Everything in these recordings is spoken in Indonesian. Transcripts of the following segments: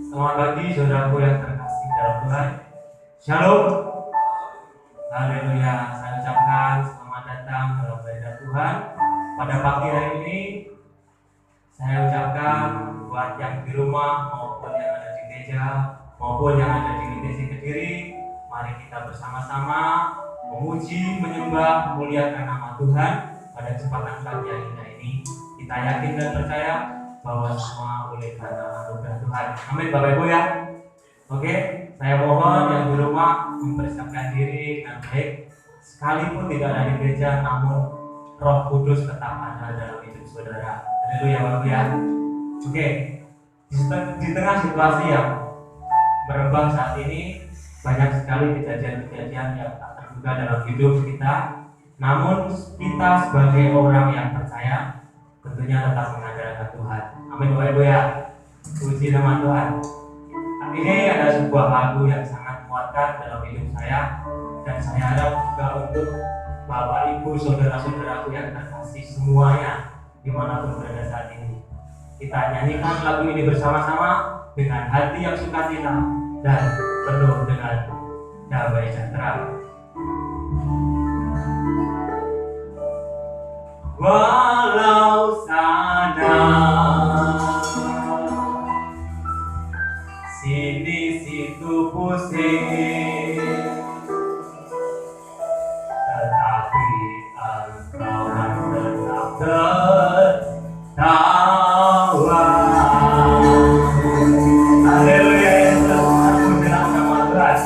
Selamat pagi saudaraku yang terkasih dalam Tuhan. Shalom. Haleluya. Saya ucapkan selamat datang dalam hadirat Tuhan. Pada pagi hari ini saya ucapkan buat yang di rumah maupun yang ada di gereja maupun yang ada di GTC Kediri, mari kita bersama-sama memuji, menyembah, memuliakan nama Tuhan pada kesempatan pagi yang indah ini. Kita yakin dan percaya bahwa semua oleh karena anugerah Tuhan. Amin Bapak Ibu ya. Oke, saya mohon yang di rumah mempersiapkan diri dengan baik. Sekalipun tidak ada di gereja, namun Roh Kudus tetap ada dalam hidup saudara. Haleluya Bapak Ibu ya. Oke, di tengah situasi yang merebak saat ini, banyak sekali kejadian-kejadian yang tak terduga dalam hidup kita. Namun kita sebagai orang yang percaya tentunya tetap mengandalkan Tuhan. Amin Bapak Ibu ya. Puji nama Tuhan. Ini ada sebuah lagu yang sangat menguatkan dalam hidup saya, dan saya harap juga untuk Bapak Ibu, saudara-saudaraku yang terkasih semuanya dimanapun berada saat ini. Kita nyanyikan lagu ini bersama-sama dengan hati yang sukacita dan penuh dengan damai sejahtera. Walau sana sini situ pusing, tetapi engkau kan tetap tertawa. Haleluya Yesus, aku dalam nama Tuhan.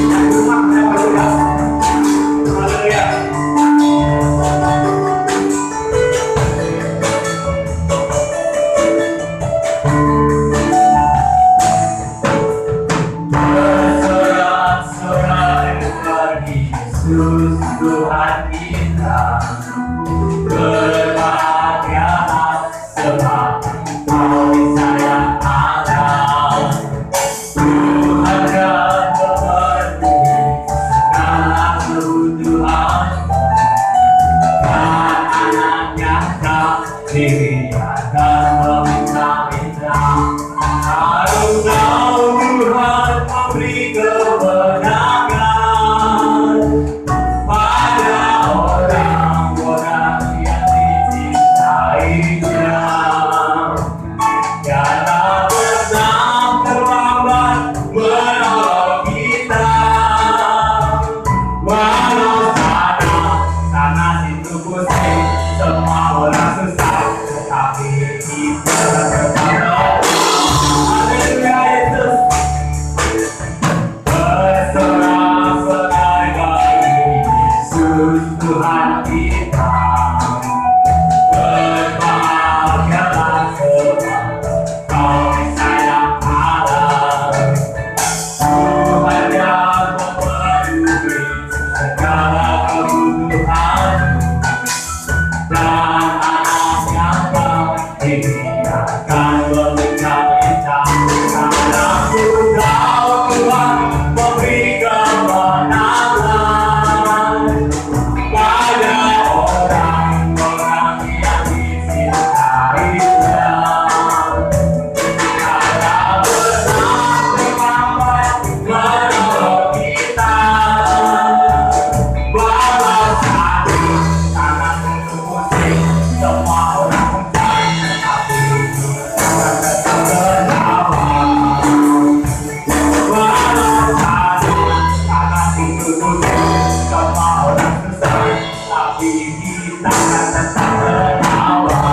Aku makan juga. Haleluya. Bersorak-sorai bagi Yesus Tuhan kita. Berbahagialah sebab Engkau disayang Allah. Tuhan yang memenuhi segala kebutuhan, dan anaknya diri akan meminta-minta. Haruslah Tuhan memberi kemenangan pada orang-orang yang dicintainya. Jangan pernah terlambat menolong kita. Walau sana situ pusing, semua orang susah, tetapi kita tetap haleluya Yesus. Bersorak-sorai bagi Yesus Tuhan kita. Berbahagialah sebab Kau disayang Allah. Tuhan yang memenuhi segala kebutuhan, dan anaknya diri akan meminta-minta. Karena Ku tahu Tuhan memberi kemenangan pada orang-orang yang dicintainya. Karena pernah terlambat menolong kita. Walau sana situ pusing, semua orang mencari, tetapi kita tetap tertawa. Walau sana situ pusing, semua orang susah, tapi kita tetap tertawa.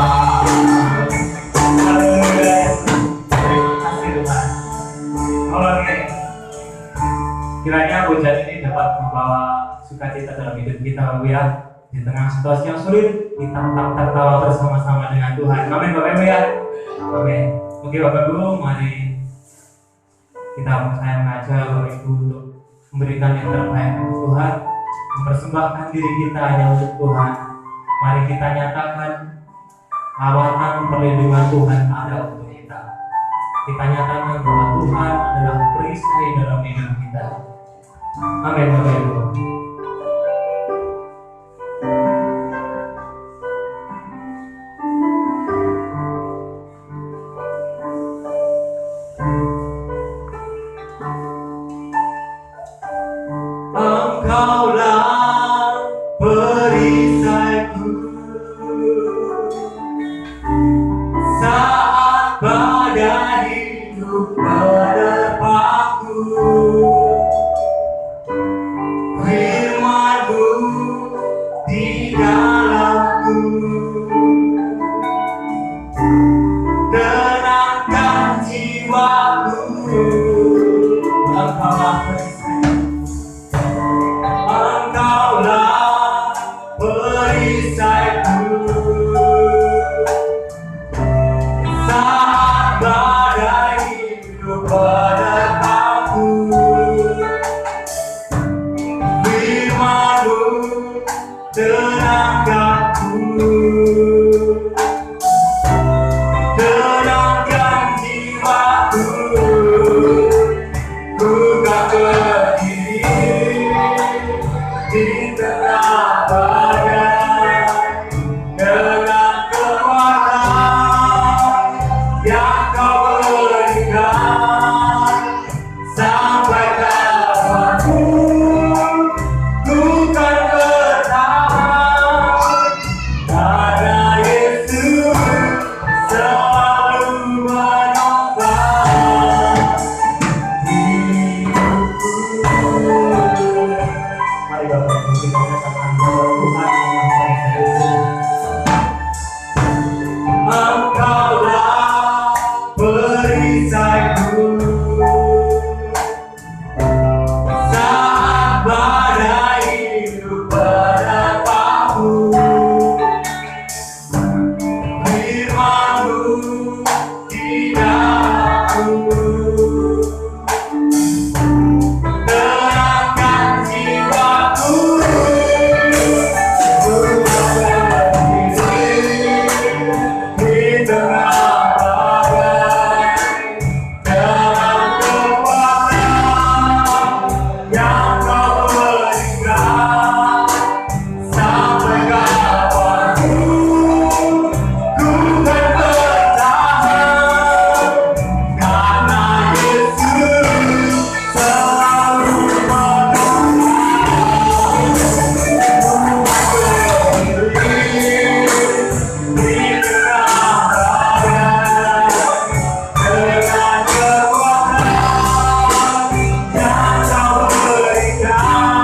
Haleluya. Terima kasih Tuhan. Oke. Kiranya hujan ini dapat membawa sukacita dalam hidup kita Bapak Ibu ya. Di tengah situasi yang sulit, kita tetap tertawa bersama-sama dengan Tuhan. Amin Bapak Ibu ya. Amin. Oke Bapak Ibu, mari saya mengajak Bapak Ibu untuk memberikan yang terbaik untuk Tuhan, mempersembahkan diri kita hanya untuk Tuhan. Mari kita nyatakan lawatan perlindungan Tuhan ada untuk kita. Kita nyatakan bahwa Tuhan adalah perisai dalam hidup kita. Amin Bapak Ibu. berdepanku, firman-Mu di dalamku, tenangkan jiwaku. Engkaulah perisaiku saat badai hidup menerpaku. Firman-Mu tenangkanku, tenangkan jiwaku. Ku kan berdiri di tengah badai dengan kekuatan yang Kau berikan. Sampai kapanku ku kan bertahan, karena Yesus selalu menopang hidupku. Mari Bapak Ibu kita katakan bahwa Tuhan menopang hidupku. Engkaulah perisaiku saat badai hidup menerpaku. Firman-Mu di dalamku, tenangkan jiwaku. Ku berdiri di tengah badai dengan kekuatan yang Kau berikan. Sampai kapanku ku kan bertahan, karena Yesus selalu menopang. Di tengah badai dengan kekuatan yang Kau berikan.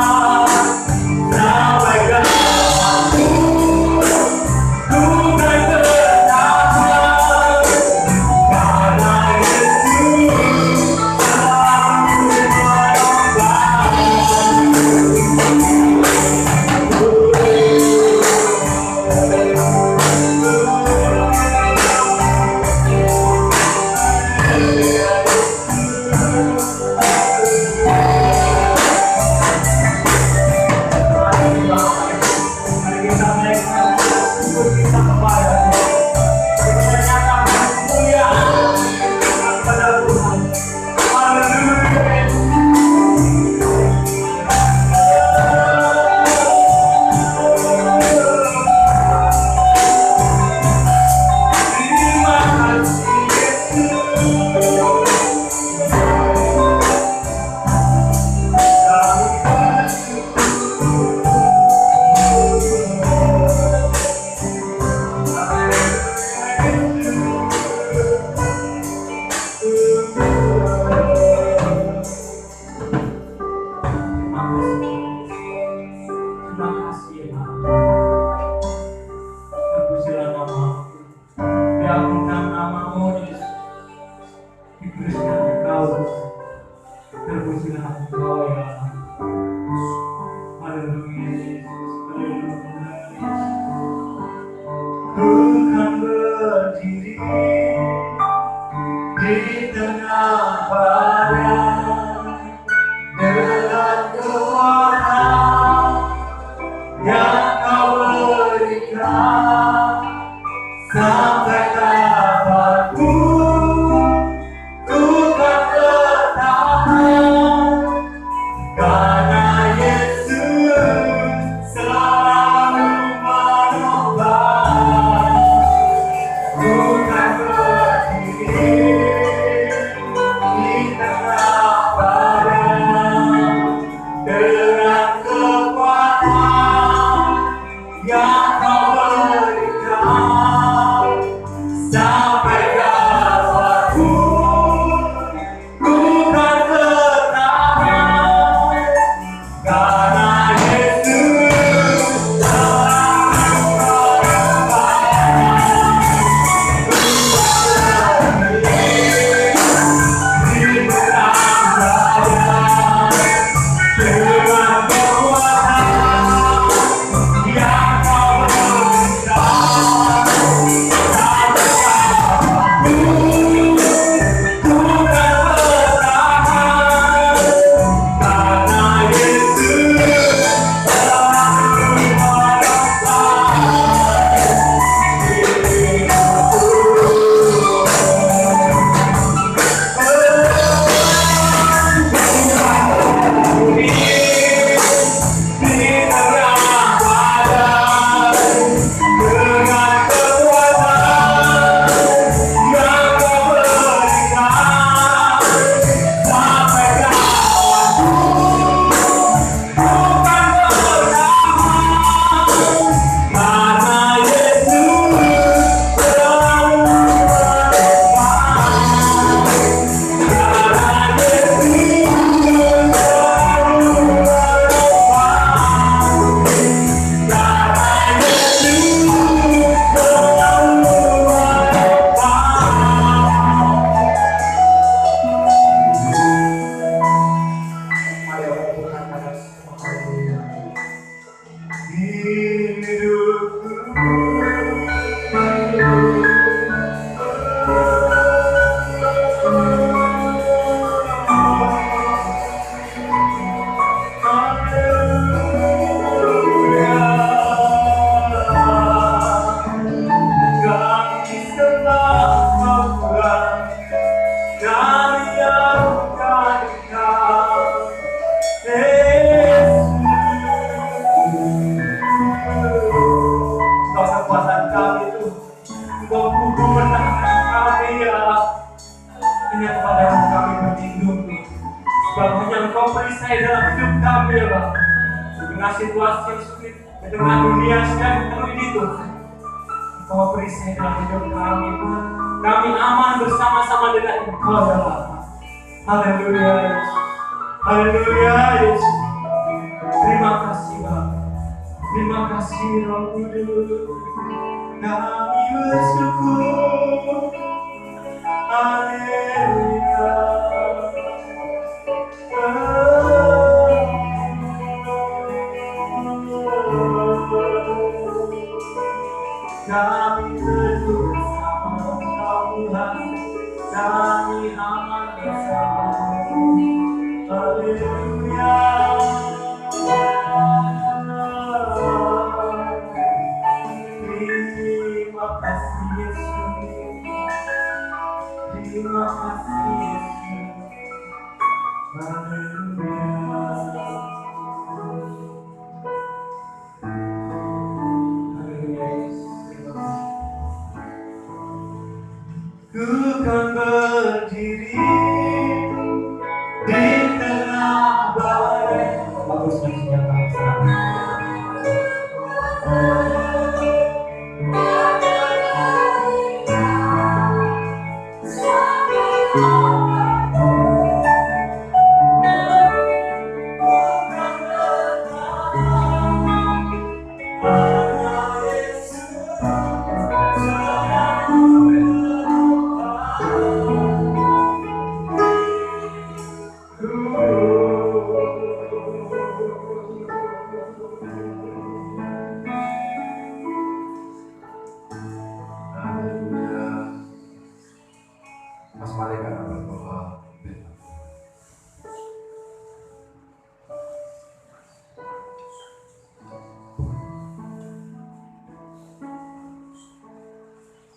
Sampai kapanku ku kan bertahan, karena Yesus selalu terima kasih ya Allah. Terpujilah nama-Mu, diagungkan nama-Mu Yesus, diberikan Engkau, terpujilah Engkau ya Allah. Haleluya Yesus, haleluya Yesus. Ku kan berdiri di tengah badai dengan kekuatan yang Kau berikan. Sampai kapanku ku kan bertahan, karena Yesus selalu menopang. Ku kan berdiri di tengah badai dengan kekuatan yang Kau berikan. Sampai kapanku Engkau kudu menangkan kami ya Allah. Hanya kepadamu kami berlindung Tuhan. Sebab hanya Engkau perisai dalam hidup kami ya Allah. Di tengah situasi yang sulit, di tengah dunia sedang penuh ini Tuhan, Engkau perisai dalam hidup kami Tuhan. Kami aman bersama-sama dengan Engkau ya Allah. Haleluya Yesus. Haleluya Yesus. Terima kasih Bapa. Terima kasih Roh Kudus. Kami bersyukur. Haleluya. Kami berdua bersama Tuhan. Kami aman bersama. Haleluya. Terima kasih Yesus. Terima kasih Yesus. Haleluya. Haleluya Yesus. Ku kan berdiri di tengah badai. Bagus nasinya kamu.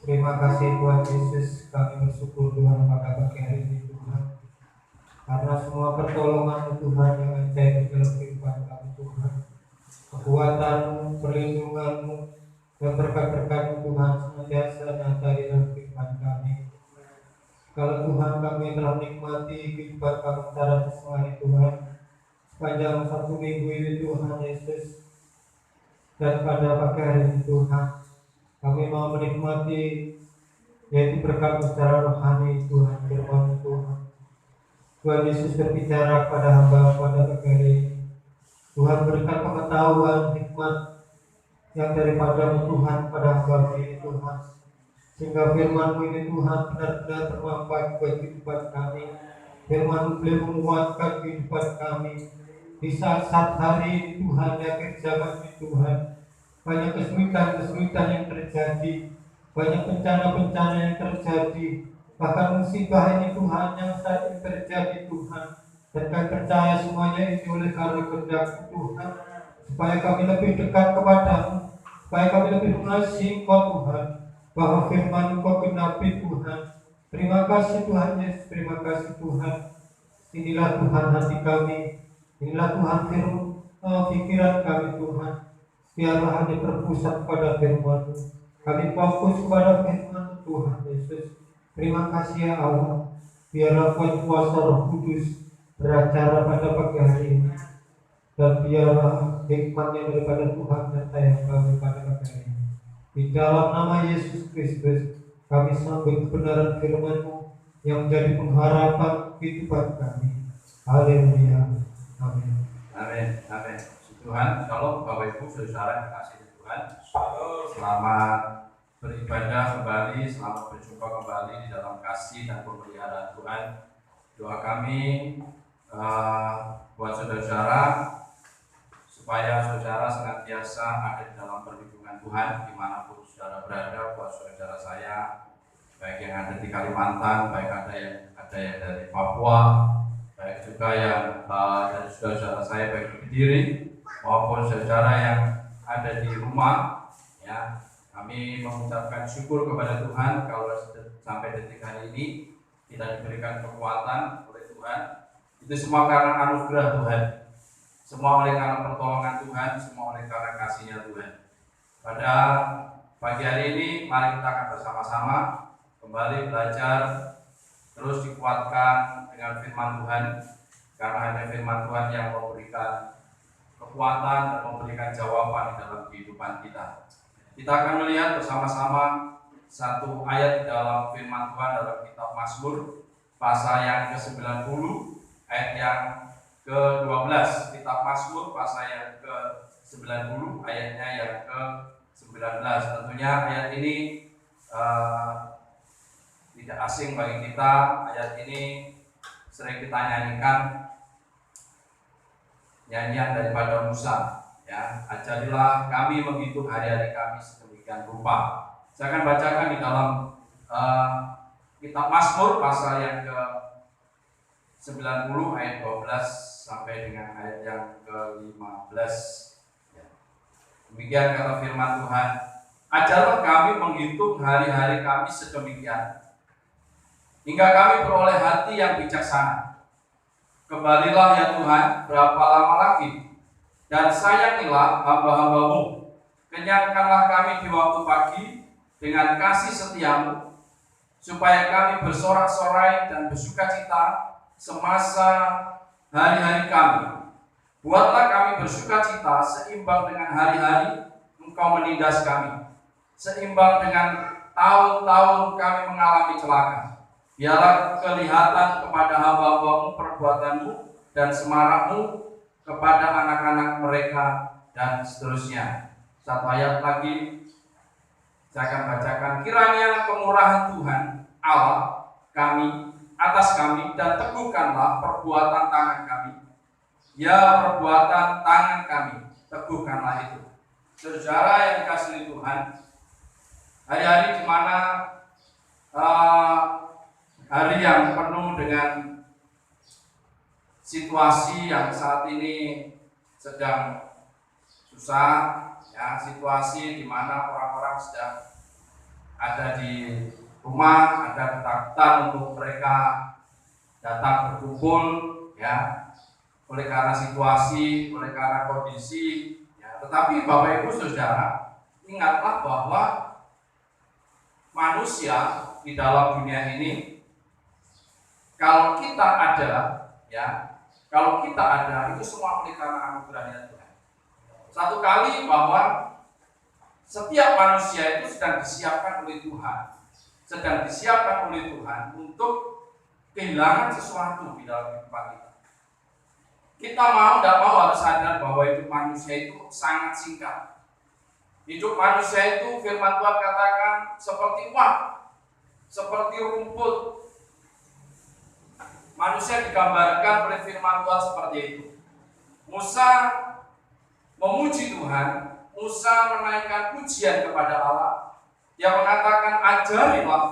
Terima kasih Tuhan Yesus, kami bersyukur Tuhan pada pagi hari ini Tuhan, karena semua pertolongan Tuhan yang ajaib dalam kehidupan kami Tuhan, kekuatan-Mu, perlindungan-Mu, dan berkat-berkat Tuhan senantiasa nyata di dalam kehidupan kami. Kalau Tuhan kami telah menikmati kehidupan kami secara sehari Tuhan, sepanjang 1 minggu ini Tuhan Yesus, dan pada pagi hari ini Tuhan, kami mau menikmati yaitu berkat secara rohani Tuhan, firman Tuhan. Tuhan Yesus berbicara pada hamba pada pagi hari ini. Tuhan berikan pengetahuan, hikmat yang daripada Tuhan pada hamba ini Tuhan, sehingga firman-Mu ini Tuhan benar-benar bermanfaat buat kehidupan kami. Firman-Mu boleh menguatkan kehidupan kami di saat-saat hari ini Tuhan, di akhir zaman ini Tuhan. Banyak kesulitan-kesulitan yang terjadi, banyak bencana-bencana yang terjadi, bahkan musibah ini Tuhan yang saat ini terjadi Tuhan. Dan kami percaya semuanya ini oleh karena kehendak Tuhan, supaya kami lebih dekat kepadamu, supaya kami lebih mengasihi Engkau Tuhan, bahwa firman Engkau genapi Tuhan. Terima kasih Tuhan Yesus, terima kasih Tuhan. Inilah Tuhan hati kami, inilah Tuhan pikiran kami Tuhan. Biarlah hanya terpusat pada firman-Mu. Kami fokus kepada firman Tuhan Yesus. Terima kasih ya Allah. Biarlah kuasa Roh Kudus beracara pada pagi hari ini. Dan biarlah hikmatnya daripada Tuhan nyata yang kami pada pagi hari ini. Di dalam nama Yesus Kristus, kami sambut kebenaran firman-Mu yang menjadi pengharapan kehidupan kami. Haleluya. Amin. Amin. Amin. Tuhan, shalom Bapak Ibu, saudara yang kasih Tuhan. Selamat beribadah kembali, selamat berjumpa kembali di dalam kasih dan pemeliharaan Tuhan. Doa kami buat saudara-saudara supaya saudara senantiasa ada di dalam perlindungan Tuhan dimanapun saudara berada. Buat saudara saya, baik yang ada di Kalimantan, baik ada yang dari Papua, baik juga yang dari saudara-saudara saya baik di Kediri maupun saudara yang ada di rumah, ya, kami mengucapkan syukur kepada Tuhan kalau sampai detik hari ini kita diberikan kekuatan oleh Tuhan. Itu semua karena anugerah Tuhan, semua oleh karena pertolongan Tuhan, semua oleh karena kasih-Nya Tuhan. Pada Pagi hari ini mari kita akan bersama-sama kembali belajar, terus dikuatkan dengan firman Tuhan, karena hanya firman Tuhan yang memberikan kekuatan dan memberikan jawaban di dalam kehidupan kita. Kita akan melihat bersama-sama satu ayat di dalam firman Tuhan dalam kitab Mazmur pasal yang ke-90 ayat yang ke-12. Kitab Mazmur pasal yang ke-90 ayatnya yang ke-19. Tentunya ayat ini tidak asing bagi kita. Ayat ini sering kita nyanyikan, nyanyian daripada Musa, ya. Ajarilah kami menghitung hari-hari kami sedemikian rupa. Saya akan bacakan di dalam kitab Mazmur pasal yang ke-90 ayat 12 sampai dengan ayat yang ke-15. Ya. Demikian kata firman Tuhan. Ajarlah kami menghitung hari-hari kami sedemikian, hingga kami beroleh hati yang bijaksana. Kembalilah ya Tuhan, berapa lama lagi? Dan sayangilah hamba-hamba-Mu. Kenyangkanlah kami di waktu pagi dengan kasih setiamu, supaya kami bersorak-sorai dan bersukacita semasa hari-hari kami. Buatlah kami bersukacita seimbang dengan hari-hari Engkau menindas kami, seimbang dengan tahun-tahun kami mengalami celaka. Biarlah kelihatan kepada hamba-hamba-Mu perbuatan-Mu dan semarakmu kepada anak-anak mereka, dan seterusnya. Satu ayat lagi saya akan bacakan. Kiranya kemurahan Tuhan Allah kami atas kami, dan teguhkanlah perbuatan tangan kami. Ya, perbuatan tangan kami, teguhkanlah itu. Saudara yang dikasihi Tuhan, hari-hari di mana hari yang penuh dengan situasi yang saat ini sedang susah, ya, situasi di mana orang-orang sedang ada di rumah, ada ketakutan untuk mereka datang berkumpul, ya, oleh karena situasi, oleh karena kondisi, ya. Tetapi Bapak Ibu Saudara, ingatlah bahwa manusia di dalam dunia ini, kalau kita ada, ya, kalau kita ada, itu semua oleh karena anugerahnya Tuhan. Satu kali bahwa setiap manusia itu sedang disiapkan oleh Tuhan, sedang disiapkan oleh Tuhan untuk kehilangan sesuatu di dalam kehidupan kita. Kita mau tidak mau harus sadar bahwa hidup manusia itu sangat singkat. Hidup manusia itu firman Tuhan katakan seperti uap, seperti rumput. Manusia digambarkan oleh firman Tuhan seperti itu. Musa memuji Tuhan, Musa menaikkan pujian kepada Allah. Dia mengatakan, ajarlah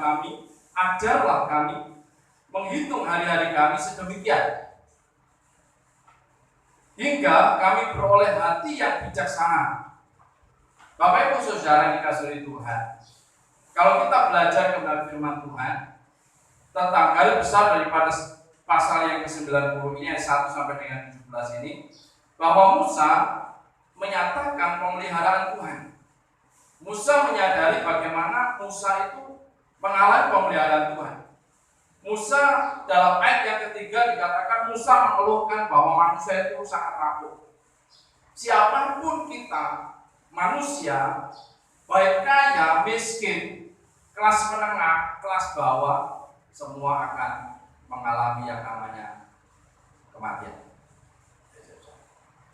kami menghitung hari-hari kami sedemikian, hingga kami beroleh hati yang bijaksana. Bapak Ibu Saudara yang dikasihi Tuhan, kalau kita belajar kebenaran firman Tuhan tentang garis besar daripada pasal yang ke-90 ini, ayat 1 sampai dengan 17 ini, bahwa Musa menyatakan pemeliharaan Tuhan. Musa menyadari bagaimana Musa itu mengalami pemeliharaan Tuhan. Musa dalam ayat yang ketiga dikatakan Musa mengeluhkan bahwa manusia itu sangat rapuh. Siapapun kita, manusia, baik kaya, miskin, kelas menengah, kelas bawah, semua akan mengalami yang namanya kematian.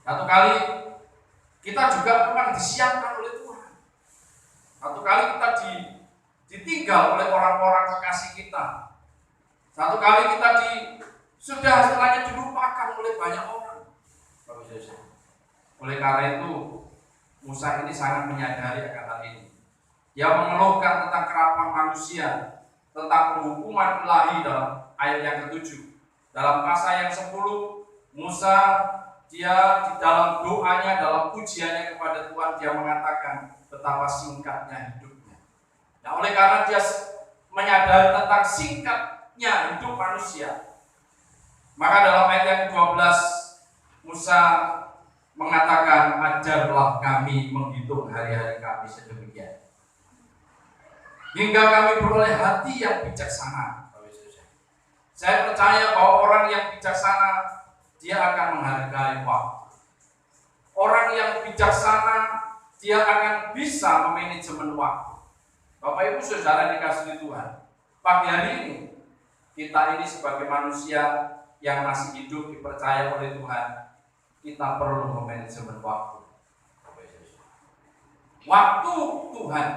Satu kali kita juga memang disiapkan oleh Tuhan. Satu kali kita ditinggal oleh orang-orang kekasih kita. Satu kali kita sudah setelahnya dilupakan oleh banyak orang. Oleh karena itu, Musa ini sangat menyadari akan hal ini. Dia mengeluhkan tentang kerapuhan manusia, tentang penghukuman ilahi dalam ayat yang ke-7. Dalam pasal yang 10, Musa dia di dalam doanya, dalam pujiannya kepada Tuhan, dia mengatakan betapa singkatnya hidupnya. Nah, oleh karena dia menyadari tentang singkatnya hidup manusia, maka dalam ayat yang ke-12 Musa mengatakan, ajarlah kami menghitung hari-hari kami sedemikian. hingga kami beroleh hati yang bijaksana. Saya percaya bahwa orang yang bijaksana dia akan menghargai waktu. Orang yang bijaksana dia akan bisa memanajemen waktu. Bapak Ibu Saudara dikasihi Tuhan, pagi hari ini kita ini sebagai manusia yang masih hidup dipercaya oleh Tuhan, kita perlu memanajemen waktu. Waktu Tuhan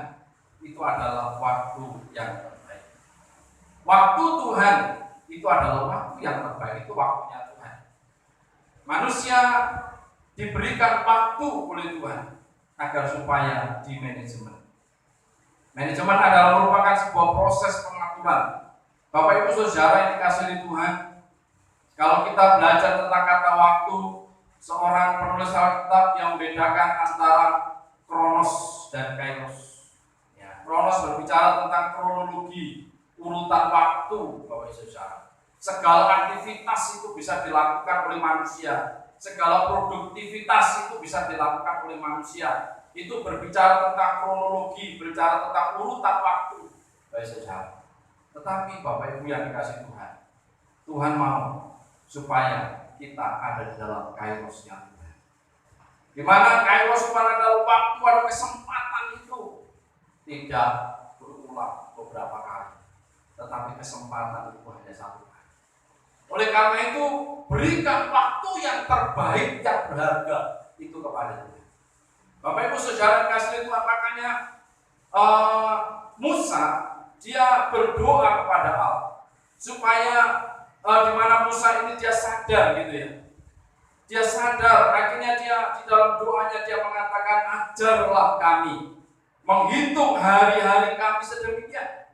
itu adalah waktu yang terbaik. Waktu Tuhan itu adalah waktu yang terbaik, itu waktunya Tuhan. Manusia diberikan waktu oleh Tuhan agar supaya di manajemen. Manajemen adalah merupakan sebuah proses pengaturan. Bapak Ibu Saudara yang dikasihi Tuhan, kalau kita belajar tentang kata waktu, seorang penulis Alkitab yang membedakan antara kronos dan kairos. Ya, kronos berbicara tentang kronologi, urutan waktu, Bapak Ibu Saudara. Segala aktivitas itu bisa dilakukan oleh manusia. Segala produktivitas itu bisa dilakukan oleh manusia. Itu berbicara tentang kronologi, berbicara tentang urutan waktu, Bapak Saudara. Tetapi Bapak Ibu yang dikasihi Tuhan, Tuhan mau supaya kita ada di dalam kairosnya Tuhan. Di mana kairos pada dalam waktu ada kesempatan itu tidak berulang beberapa kali, tetapi kesempatan itu hanya satu kali. Oleh karena itu, berikan waktu yang terbaik, yang berharga itu kepada Tuhan. Bapak Ibu Saudara kasih Tuhan, makanya Musa dia berdoa kepada Allah supaya di mana Musa ini dia sadar gitu ya. Dia sadar, akhirnya dia di dalam doanya dia mengatakan, ajarlah kami menghitung hari-hari kami sedemikian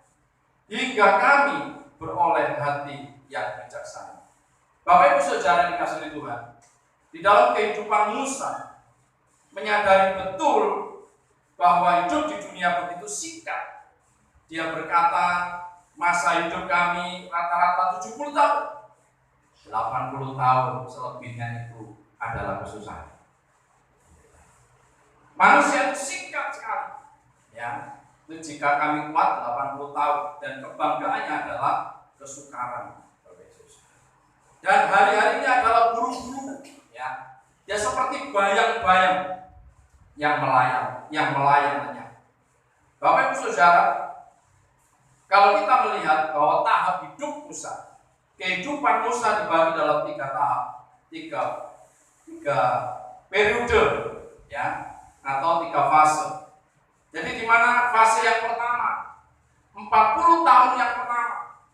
hingga kami beroleh hati yang bijaksana. Bapak Ibu Saudara dikasihi Tuhan, di dalam kehidupan Musa menyadari betul bahwa hidup di dunia begitu singkat. Dia berkata, masa hidup kami rata-rata 70 tahun. 80 tahun selebihnya itu adalah kesusahan. Manusia itu singkat sekali. Ya, itu jika kami kuat 80 tahun dan kebanggaannya adalah kesukaran. Dan hari-harinya adalah buru-buru, ya. Dia seperti bayang-bayang yang melayang lenyap. Bapak Ibu Saudara, kalau kita melihat bahwa tahap hidup Musa, kehidupan Musa dibagi dalam 3 tahap, tiga periode, ya, atau 3 fase. Jadi di mana fase yang pertama, 40 tahun yang pertama,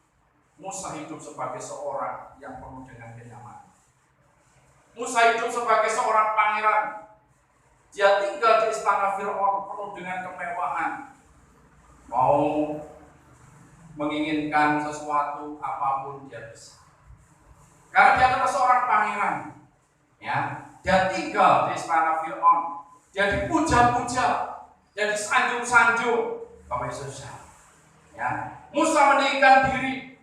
Musa hidup sebagai seorang yang penuh dengan kenyamanan. Musa hidup sebagai seorang pangeran. Dia tinggal di istana Firaun penuh dengan kemewahan. Mau menginginkan sesuatu apapun dia bisa. Karena dia adalah seorang pangeran. Ya, dia tinggal di istana Firaun. Dia dipuja-puja, dia disanjung-sanjung. Bapak Ibu Saudara. Ya, Musa meninggikan diri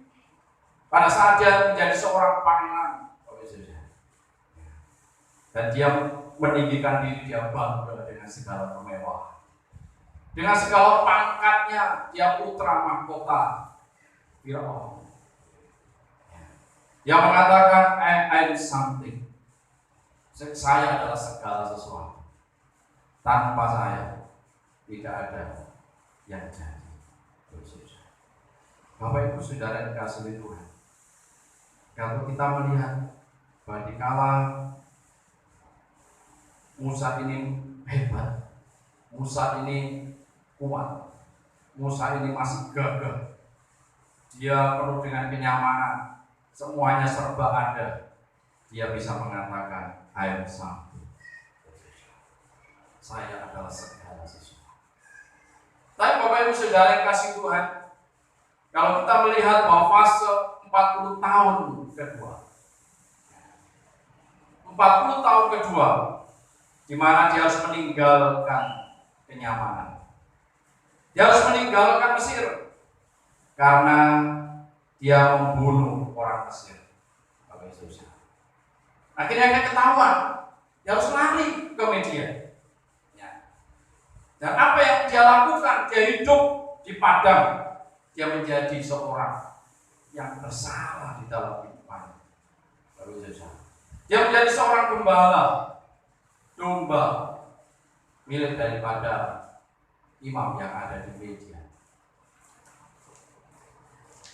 pada saat dia menjadi seorang pangeran, dan dia meninggikan diri, dia bangga dengan segala kemewahan, dengan segala pangkatnya, dia putra mahkota Firaun. Dia mengatakan, I am something. Saya adalah segala sesuatu. Tanpa saya tidak ada yang jadi. Bapak Ibu Saudara dikasihi Tuhan, kalau kita melihat bahwa dikala Musa ini hebat, Musa ini kuat, Musa ini masih gagah, dia penuh dengan kenyamanan, semuanya serba ada, dia bisa mengatakan, I am something. Saya adalah segala sesuatu. Tapi Bapak Ibu Saudara yang kasih Tuhan, kalau kita melihat bahwa fase 40 tahun kedua, 40 tahun kedua, di mana dia harus meninggalkan kenyamanan. Dia harus meninggalkan Mesir karena dia membunuh orang Mesir. Akhirnya dia ketahuan, dia harus lari ke Media. Dan apa yang dia lakukan? Dia hidup di padang, dia menjadi seorang yang bersalah di dalam kehidupannya. Dia menjadi seorang gembala, domba milik daripada imam yang ada di meja.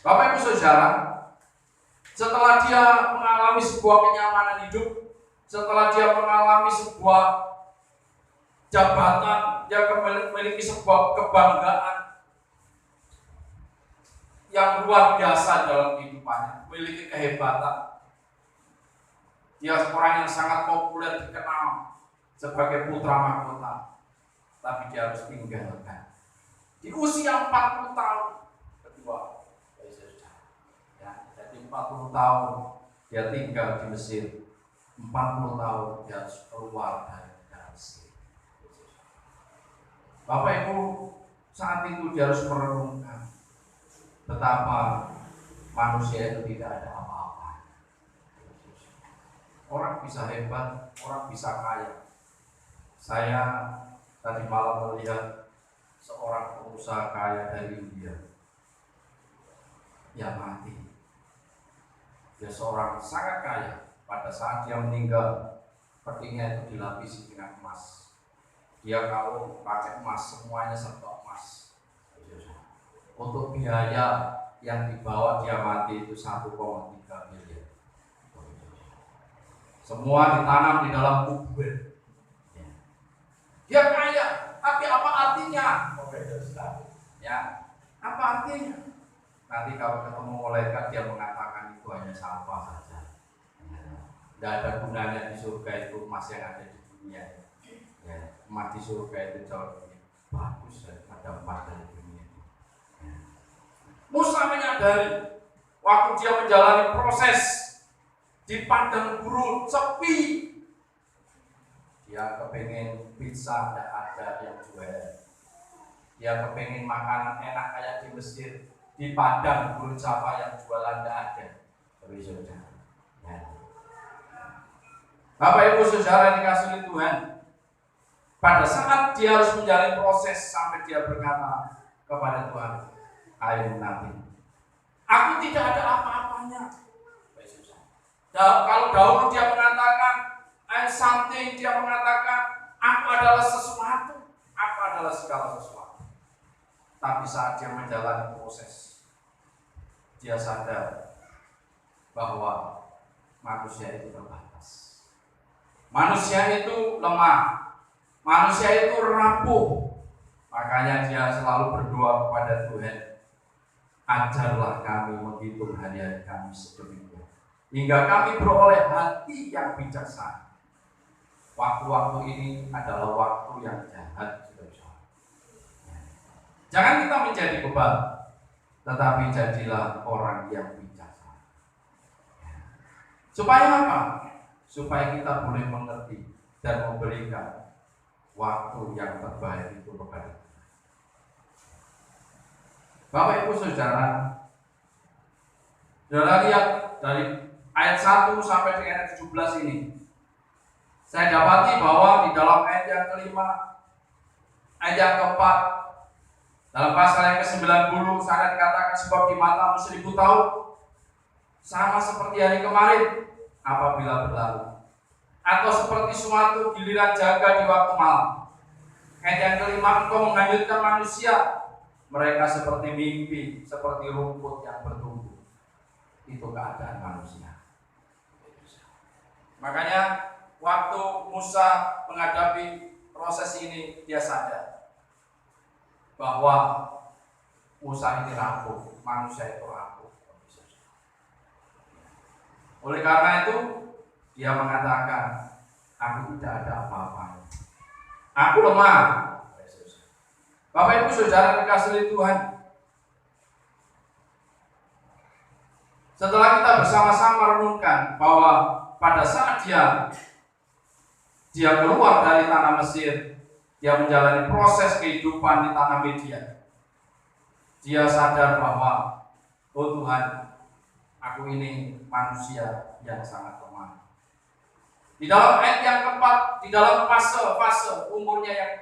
Bapak Ibu Saudara, setelah dia mengalami sebuah kenyamanan hidup, setelah dia mengalami sebuah jabatan, dia memiliki sebuah kebanggaan yang luar biasa dalam kehidupannya, memiliki kehebatan. Dia seorang yang sangat populer, dikenal sebagai putra mahkota, tapi dia harus tinggalkan di usia 40 tahun kedua. Ya, jadi 40 tahun dia tinggal di Mesir, 40 tahun dia harus keluar dari Mesir. Bapak Ibu, saat itu dia harus merenungkan betapa manusia itu tidak ada apa-apa. Orang bisa hebat, orang bisa kaya. Saya tadi malam melihat seorang pengusaha kaya dari India yang mati. Dia seorang sangat kaya. Pada saat dia meninggal, petinya itu dilapisi dengan emas. Dia kalau pakai emas, semuanya serba emas. Untuk biaya yang dibawa dia mati itu 1,3 miliar. Semua ditanam di dalam kubur. Dia kaya, tapi apa artinya? Ya, apa artinya? Nanti kalau ketemu malaikat dia mengatakan itu hanya sampah saja. Tidak ada gunanya di surga itu emas yang ada di dunia. Ya, emas di surga itu jauh lebih bagus daripada emas dari dunia. Ya. Musa menyadari waktu dia menjalani proses di padang gurun sepi, dia kepengen pizza, tidak ada yang jual. Dia kepengen makanan enak kayak di Mesir, di padang gurun siapa yang jualan tidak ada. Ya. Bapak Ibu Saudara yang dikasihi Tuhan, pada saat dia harus menjalani proses sampai dia berkata kepada Tuhan, "Ayo nanti, aku tidak ada apa-apanya." Kalau dahulu dia mengatakan I'm something, dia mengatakan aku adalah sesuatu, aku adalah segala sesuatu. Tapi saat dia menjalani proses, dia sadar bahwa manusia itu terbatas. Manusia itu lemah, manusia itu rapuh. Makanya dia selalu berdoa kepada Tuhan, ajarlah kami menghitung hari-hari kami sedemikian hingga kami beroleh hati yang bijaksana. Waktu-waktu ini adalah waktu yang jahat. Jangan kita menjadi beban, tetapi jadilah orang yang bijaksana. Supaya apa? Supaya kita boleh mengerti dan memberikan waktu yang terbaik itu kepada kita. Bapak Ibu Saudara, saudara lihat dari ayat 1 sampai dengan ayat 17 ini, saya dapati bahwa di dalam ayat yang kelima, ayat yang keempat, dalam pasal yang ke-90 sangat dikatakan sebab di matamu 1000 tahun sama seperti hari kemarin apabila berlalu, atau seperti suatu giliran jaga di waktu malam. Ayat yang kelima, engkau menghanyutkan manusia, mereka seperti mimpi, seperti rumput yang bertumbuh. Itu keadaan manusia. Makanya waktu Musa menghadapi proses ini, dia sadar bahwa Musa ini rapuh, manusia itu rapuh. Oleh karena itu, dia mengatakan, aku tidak ada apa-apanya. Aku lemah. Bapak Ibu Saudara dikasihi Tuhan, setelah kita bersama-sama renungkan bahwa pada saat dia keluar dari tanah Mesir, dia menjalani proses kehidupan di tanah Media, dia sadar bahwa, oh Tuhan, aku ini manusia yang sangat lemah. Di dalam ayat yang keempat, di dalam fase umurnya yang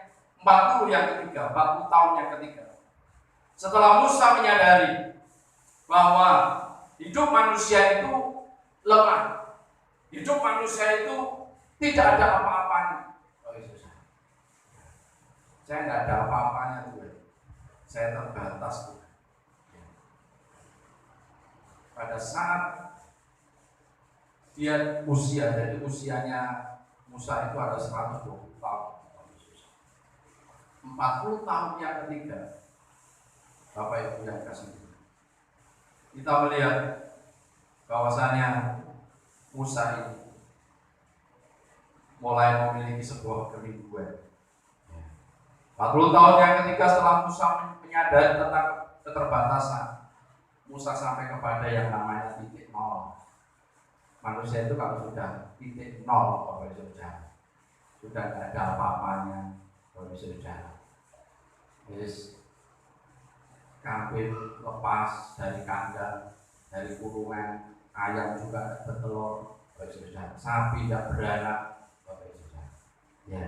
40 yang ketiga, 40 tahun yang ketiga, Setelah Musa menyadari bahwa hidup manusia itu lemah, hidup manusia itu tidak ada apa-apanya. Oh, Yesus. Saya tidak ada apa-apanya Tuhan. Saya terbatas Tuhan. Pada saat dia jadi usianya Musa itu ada 120 tahun. 40 tahun yang ketiga, Bapak Ibu yang kasih, kita melihat bahwasanya Musa ini mulai memiliki sebuah kerinduan. 40 tahun yang ketiga setelah Musa menyadari tentang keterbatasan, Musa sampai kepada yang namanya titik nol. Manusia itu kalau sudah titik nol, Bapak Ibu Saudara, sudah tidak ada apa-apanya, Bapak Ibu Saudara. Kambing lepas dari kandang, dari kurungan, ayam juga bertelur, Bapak Ibu Saudara. Sapi tidak beranak, Bapak Ibu Saudara. Ya.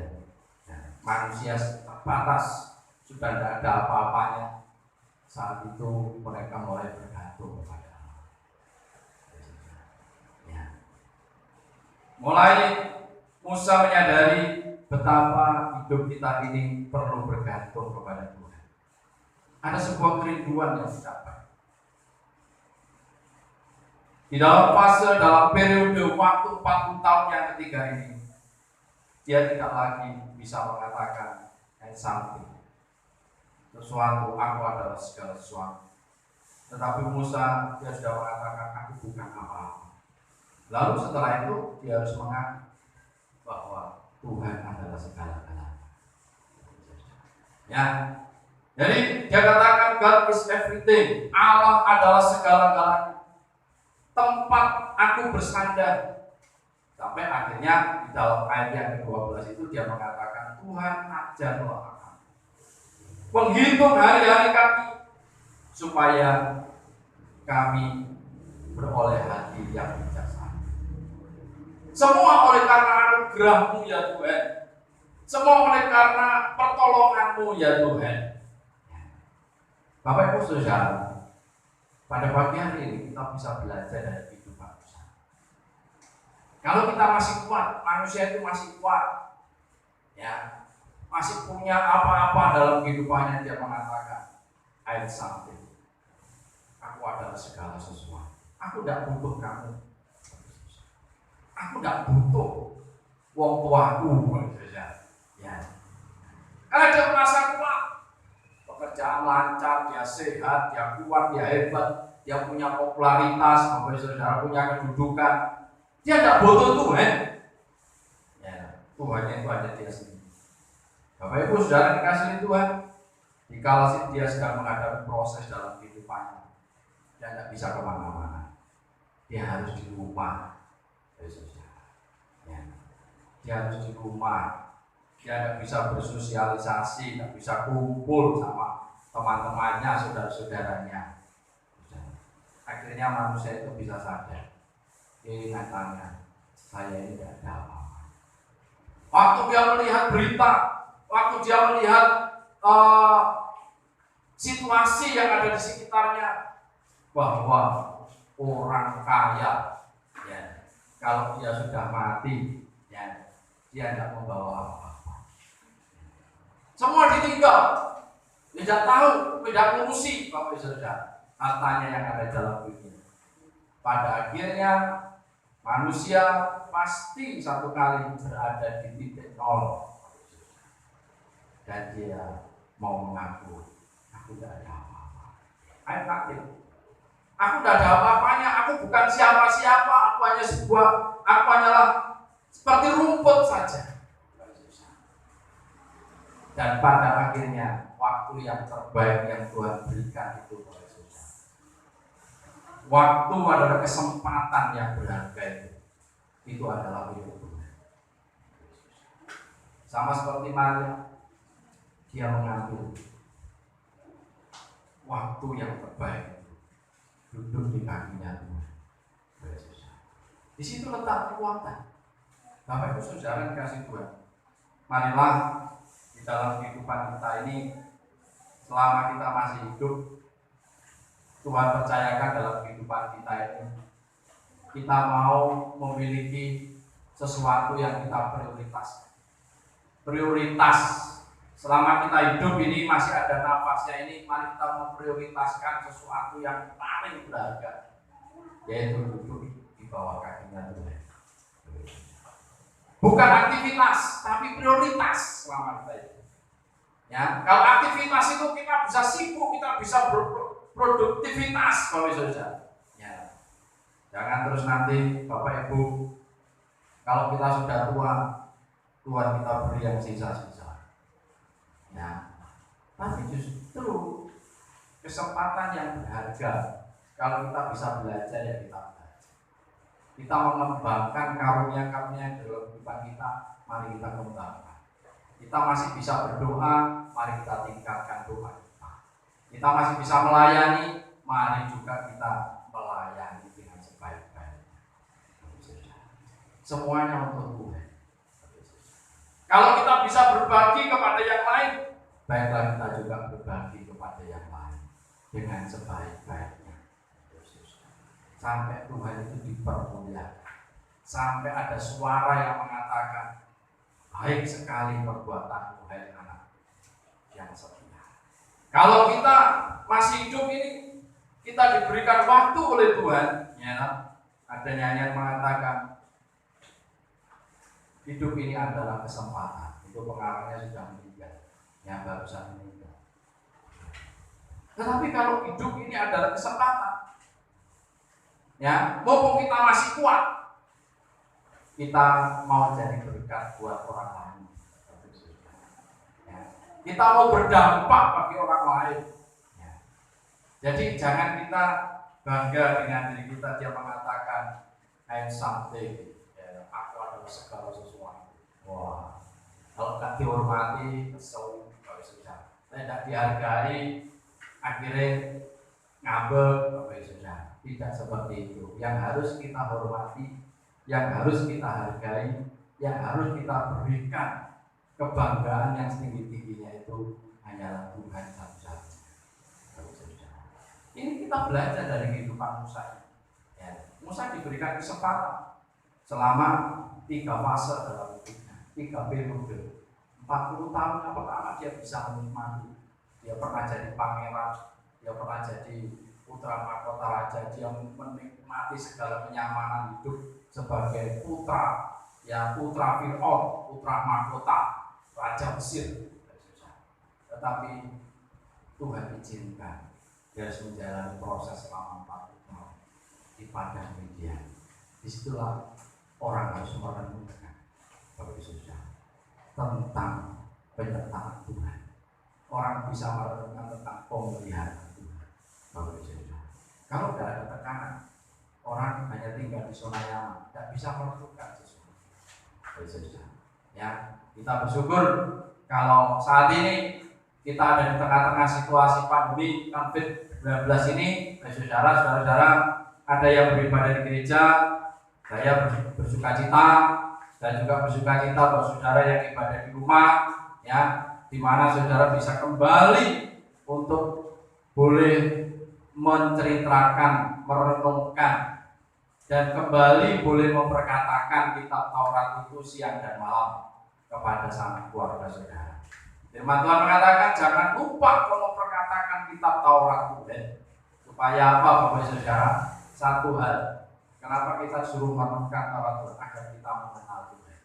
Manusia terbatas, sudah tidak ada apa-apanya. Saat itu mereka mulai bergantung kepada Allah. Ya. Mulai Musa menyadari betapa hidup kita ini perlu bergantung kepada Tuhan. Ada sebuah kerinduan yang dicapai. Di dalam periode waktu 40 tahun yang ketiga ini, dia tidak lagi bisa mengatakan something, sesuatu, aku adalah segala sesuatu. Tetapi Musa, dia sudah mengatakan aku bukan apa-apa. Lalu setelah itu dia harus mengaku bahwa Tuhan adalah segala-galanya. Ya, jadi dia katakan God is everything. Allah adalah segala-galanya. Tempat aku bersandar. Sampai akhirnya di dalam ayat yang ke-12 itu dia mengatakan Tuhan ajarlah aku menghitung hari-hari kami supaya kami beroleh hati yang bijaksana. Semua oleh karena anugerah-Mu ya Tuhan. Semua oleh karena pertolongan-Mu ya Tuhan. Bapak Ibu Saudara, pada pagi hari ini kita bisa belajar dari kehidupan Musa. Kalau kita masih kuat, manusia itu masih kuat, ya, masih punya apa-apa dalam kehidupannya, dia mengatakan, I am something. Aku adalah segala sesuatu. Aku tidak butuh kamu. Aku tidak butuh wong tuaku, ya. Karena dia merasa kuat, pekerjaan lancar, dia sehat, dia kuat, dia hebat, dia punya popularitas, saudara punya kedudukan. Dia tidak butuh Tuhan. Ya, Tuhannya itu ada dia sendiri. Bapak Ibu Saudara dikasihi Tuhan, dikala dia sedang menghadapi proses dalam kehidupannya, dia tidak bisa kemana-mana. Dia harus di rumah. Ya. Dia harus di rumah. Dia tidak bisa bersosialisasi, tidak bisa kumpul sama teman-temannya, saudara-saudaranya. Akhirnya manusia itu bisa sadar. Ingatannya, saya ini tidak ada apa-apa. Waktu dia melihat berita, waktu dia melihat situasi yang ada di sekitarnya, bahwa orang kaya, ya, kalau dia sudah mati, ya, dia tidak membawa apa-apa. Semua ditinggal, tidak tahu, tidak ngurusi, Bapak Ibu Saudara, hartanya yang ada dalam dunia. Pada akhirnya manusia pasti satu kali berada di titik nol dan dia mau mengaku aku tidak ada apa-apa. Aku tidak ada apa-apanya, aku bukan siapa-siapa, aku hanyalah seperti rumput saja. Dan pada akhirnya waktu yang terbaik yang Tuhan berikan itu, waktu adalah kesempatan yang berharga itu adalah hidup Tuhan. Sama seperti Maria, dia mengambil waktu yang terbaik duduk di kakinya Tuhan. Di situ letak kekuatan. Bapak Ibu Saudara dikasih Tuhan, marilah di dalam kehidupan kita ini selama kita masih hidup, Tuhan percayakan dalam kehidupan kita ini, kita mau memiliki sesuatu yang kita prioritaskan. Prioritas selama kita hidup ini masih ada nafasnya ini, mari kita memprioritaskan sesuatu yang paling berharga, yaitu duduk di bawah kakinya Tuhan. Bukan aktivitas, tapi prioritas selama kita hidup. Ya, kalau aktivitas itu kita bisa sibuk, kita bisa berproduktivitas, Bapak Ibu Saudara. Ya. Jangan terus nanti Bapak Ibu, kalau kita sudah tua, Tuhan kita beri yang sisa-sisa. Ya. Tapi justru kesempatan yang berharga kalau kita bisa belajar ya kita belajar. Kita mengembangkan karunia-karunia yang dalam kehidupan kita, mari kita kembangkan. Kita masih bisa berdoa, mari kita tingkatkan doa kita. Kita masih bisa melayani, mari juga kita melayani dengan sebaik-baiknya. Semuanya untuk Tuhan. Kalau kita bisa berbagi kepada yang lain, baiklah kita juga berbagi kepada yang lain dengan sebaik-baiknya. Sampai Tuhan itu dipermuliakan, sampai ada suara yang mengatakan, baik sekali perbuatan Tuhan anak yang setia. Kalau kita masih hidup ini, kita diberikan waktu oleh Tuhan. Ya, ada nyanyian mengatakan, hidup ini adalah kesempatan. Itu pengarangnya sudah meninggal, yang barusan meninggal. Tetapi kalau hidup ini adalah kesempatan, ya, mumpung kita masih kuat, kita mau jadi berkat buat orang lain. Ya. Kita mau berdampak bagi orang lain. Ya. Jadi jangan kita bangga dengan diri kita, dia mengatakan I'm something, ya, aku adalah segala sesuatu. Wah, kalau tidak dihormati, kesel, kalau sudah. Tidak dihargai, akhirnya ngambek, kalau sudah. Tidak seperti itu. Yang harus kita hormati, yang harus kita hargai, yang harus kita berikan kebanggaan yang setinggi-tingginya itu hanyalah Tuhan satu-satunya. Ini kita belajar dari kehidupan Musa. Ya. Musa diberikan kesempatan selama 3 fase dalam hidupnya, 3 periode. 40 tahun yang pertama dia bisa menikmati. Dia pernah jadi pangeran, dia pernah jadi putra mahkota raja, dia menikmati segala kenyamanan hidup sebagai putra, ya, putra Fir'aun, putra mahkota raja Mesir. Tetapi Tuhan izinkan dia harus menjalani proses selama 40 tahun di padang Midian. Disitulah orang harus merenungkan tentang penyertaan Tuhan. Orang bisa merenungkan tentang pemeliharaan Tuhan. Kalau tidak ada tekanan, orang hanya tinggal di zona nyaman, tidak bisa melakukan sesuatu. Ya, kita bersyukur kalau saat ini kita ada di tengah-tengah situasi pandemi COVID-19 ini, saudara-saudara, ada yang beribadah di gereja, saya bersuka cita, dan juga bersuka cita buat saudara yang ibadah di rumah, ya, di mana saudara bisa kembali untuk boleh menceritakan, merenungkan, dan kembali boleh memperkatakan kitab Taurat itu siang dan malam kepada sang keluarga saudara. Firman Tuhan mengatakan jangan lupa memperkatakan kitab Taurat Tuhan. Supaya apa Bapak Saudara? Satu hal, kenapa kita suruh merenungkan Taurat Tuhan? Agar kita mengenal Tuhan.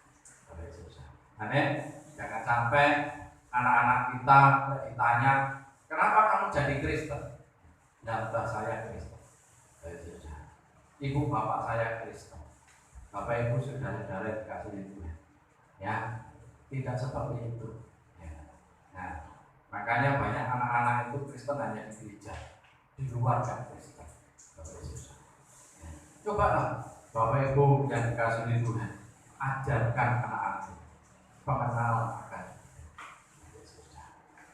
Amin. Jangan sampai anak-anak kita ditanya, kenapa kamu jadi Kristen? Dan saya Kristen. Ibu bapak saya Kristen. Bapak ibu saudara-saudara dikasih Tuhan. Ya, tidak seperti itu. Ya. Nah, makanya banyak anak-anak itu Kristen hanya di gereja, di luar kan Kristen. Ya. Cobalah bapak ibu yang dikasih Tuhan, ajarkan anak-anak pengenalan akan Yesus.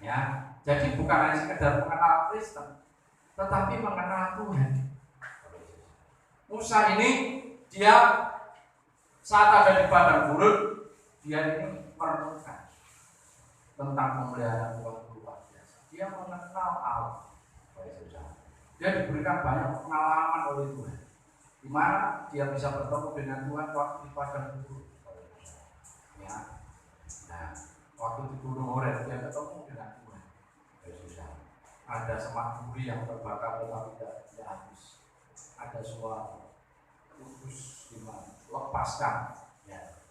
Ya, jadi bukan hanya sekedar mengenal Kristen, tetapi mengenal Tuhan. Musa ini dia saat ada di padang gurun, dia ini merenungkan tentang pemeliharaan Tuhan luar biasa. dia mengenal Allah. Dia diberikan banyak pengalaman oleh Tuhan, di mana dia bisa bertemu dengan Tuhan waktu di padang gurun. Ya, nah, waktu di Gunung Horeb dia ketemu dengan Tuhan. Ada semak duri yang terbakar tetapi tidak habis. Ada suara kudus dimana lepaskan, ya,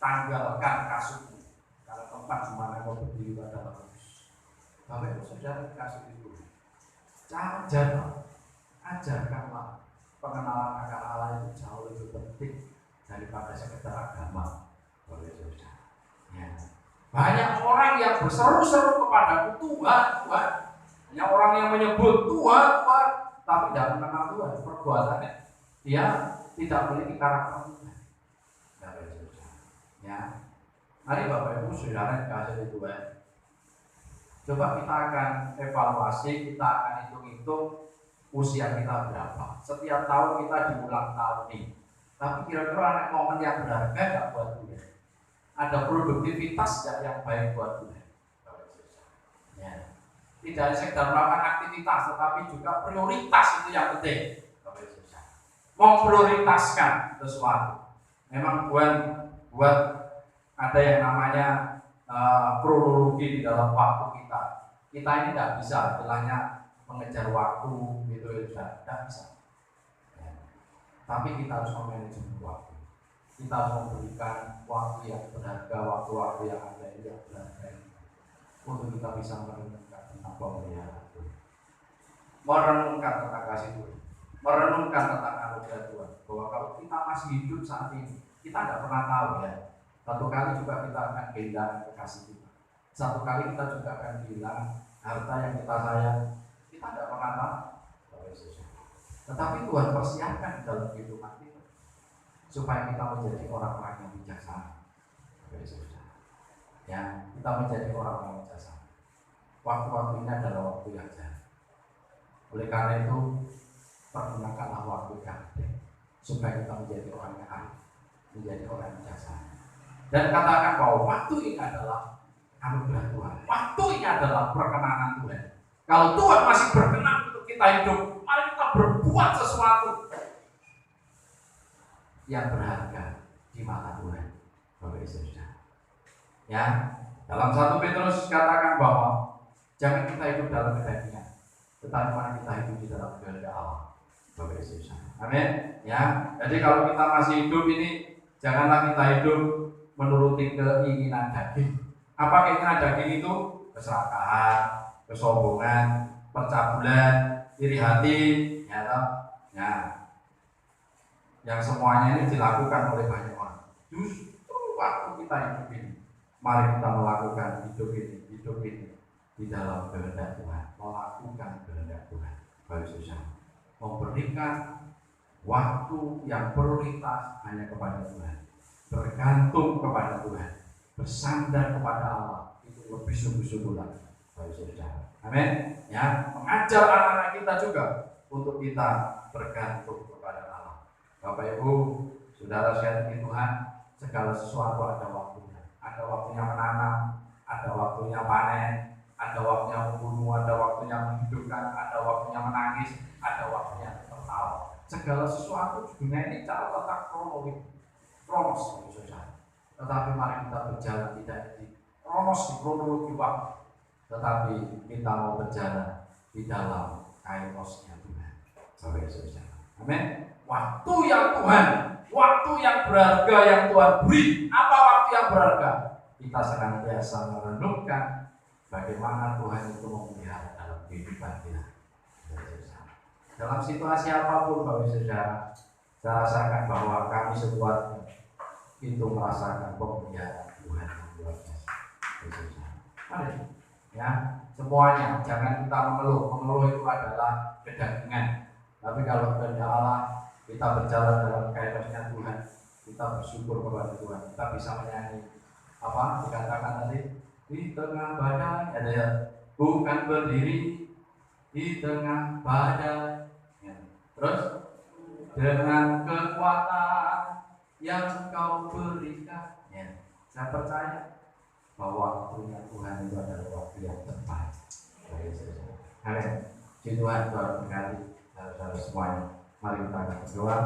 tanggalkan kasutmu karena tempat di mana kau berdiri adalah kudus. Bapak Ibu Saudara kasut itu, ajarkanlah pengenalan akan Allah itu jauh lebih penting daripada sekedar agama. Bapak Ibu Saudara, ya. Banyak orang yang berseru-seru kepadaku Tuhan, Tuhan. Hanya orang yang menyebut Tuhan, Tuhan, tapi tidak mengenal Tuhan. Perbuatannya dia tidak memiliki karakter Tuhan. Ya, mari Bapak Ibu Saudara kasih Tuhan. Coba kita akan evaluasi, kita akan hitung-hitung usia kita berapa. Setiap tahun kita diulang tahun nih. Tapi kira-kira ada momen yang berharga nggak buat Tuhan? Ada produktivitas nggak yang baik buat Tuhan? Ya. Tidak sekedar melakukan aktivitas, tetapi juga prioritas itu yang penting. Memprioritaskan sesuatu. Memang buat ada yang namanya kronologi di dalam waktu kita. Kita ini tidak bisa, istilahnya mengejar waktu gitu ya, tidak bisa. Ya. Tapi kita harus memanajemen waktu. Kita harus memberikan waktu yang berharga, waktu-waktu yang ada yang berharga untuk kita bisa merenungkan tentang pemeliharaan Tuhan, merenungkan tentang kasih Tuhan, merenungkan tentang anugerah Tuhan. Bahwa kalau kita masih hidup saat ini, kita tidak pernah tahu ya. Satu kali juga kita akan kehilangan kekasih kita. Satu kali kita juga akan kehilangan harta yang kita sayang. Kita tidak pernah tahu. Tetapi Tuhan persiapkan dalam kehidupan kita supaya kita menjadi orang-orang yang bijaksana. Ya, kita menjadi orang-orang yang bijaksana. Waktu-waktu ini adalah waktu yang jahat. Oleh karena itu, pergunakanlah waktu yang baik supaya kita menjadi orang yang arif, menjadi orang yang bijaksana. Dan katakan bahwa waktu ini adalah anugerah Tuhan. Waktu ini adalah perkenanan Tuhan. Kalau Tuhan masih berkenan untuk kita hidup, mari kita berbuat sesuatu yang berharga di mata Tuhan. Bapak Ibu Saudara. Ya, dalam 1 Petrus katakan bahwa jangan kita hidup dalam kedagingan, tetapi mari kita hidup di dalam kehendak Allah. Bapak Ibu Saudara. Amin. Ya, jadi kalau kita masih hidup ini, janganlah kita hidup menuruti keinginan daging. Apa keinginan daging itu? Keserakahan, kesombongan, percabulan, iri hati, ya, yang semuanya ini dilakukan oleh banyak orang. Justru waktu kita hidup ini, mari kita melakukan hidup ini di dalam kehendak Tuhan, melakukan kehendak Tuhan. Bapak Saudara, memberikan waktu yang prioritas hanya kepada Tuhan, bergantung kepada Tuhan, bersandar kepada Allah, itu lebih sungguh-sungguh lagi. Bapak Saudara, amin. Ya, mengajar anak-anak kita juga untuk kita bergantung kepada Allah. Bapak Ibu, Saudara sekalian Tuhan, segala sesuatu ada waktunya. Ada waktunya menanam, ada waktunya panen, ada waktunya membunuh, ada waktunya menghidupkan, ada waktunya menangis, ada waktunya tertawa. Segala sesuatu di dunia ini cara letak kronos, Saudara. Tetapi mari kita berjalan tidak di kronos, di kronologi waktu, tetapi kita mau berjalan di dalam kainosnya Tuhan. Sampai Saudara. Amin. Waktu yang Tuhan, waktu yang berharga yang Tuhan beri. Apa waktu yang berharga? Kita senantiasa merenungkan bagaimana Tuhan itu memelihara dalam kehidupan kita. Dalam situasi apapun, Bapak Saudara, saya rasakan bahwa kami sekeluarga itu merasakan pemeliharaan Tuhan yang luar biasa. Mari, ya, semuanya jangan kita mengeluh. Mengeluh itu adalah kedagingan. Tapi kalau kehendak Allah, kita berjalan dalam kaitannya Tuhan, kita bersyukur kepada Tuhan. Kita bisa menyanyi apa dikatakan tadi, di tengah badai, ada ya, bukan berdiri di tengah badai, ya. Terus dengan kekuatan yang Kau berikan, ya. Saya percaya bahwa waktunya Tuhan itu adalah waktu yang terbaik. Amin. Puji Tuhan, Tuhan berkati saudara semuanya. Mari kita akan berdoa.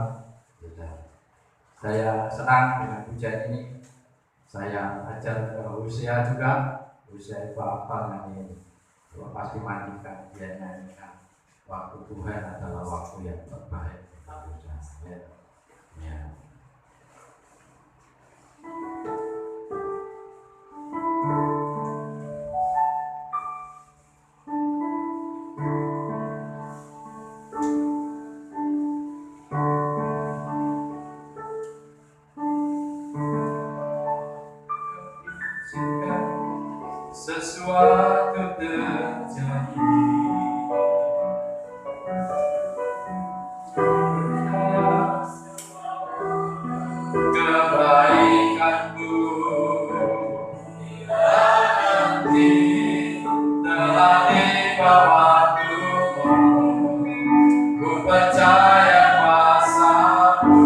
Saya senang dengan pujian ini. Saya ajar ke usia juga, usia itu apa nanti pasti mandikan dia nyanyikan. Waktu Tuhan adalah waktu yang terbaik. Ya. Sesuatu terjadi, kebaikanmu nanti telah dibawa Tuhan. Ku percaya kuasa-Mu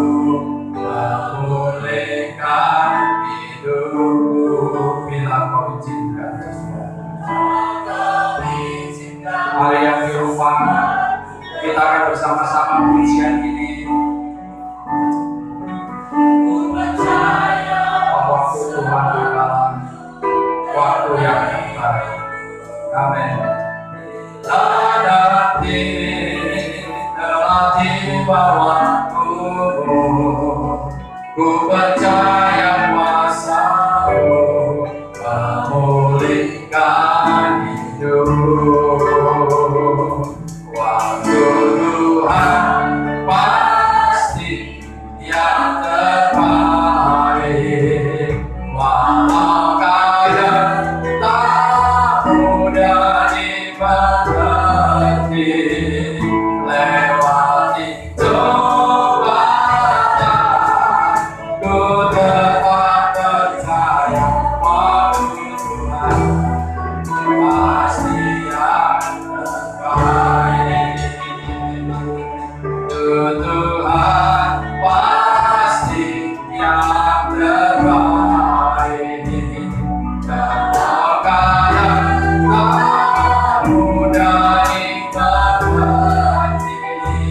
memulihkan hidupku. Bila Kau izinkan hari yang di rumah, kita akan bersama-sama pujian ini. Waktu Tuhan adalah waktu yang terbaik. Amin. Nanti telah dibawa Tuhan. Ku percaya kuasa-Mu memulihkan hidup. Waktu Tuhan pasti yang terbaik. Walau kadang tak mudah dimengerti, lewati cobaan ku tetap percaya. Waktu Tuhan pasti yang terbaik. Tuhan pasti yang terbaik. Walau kadang tak mudah dimengerti,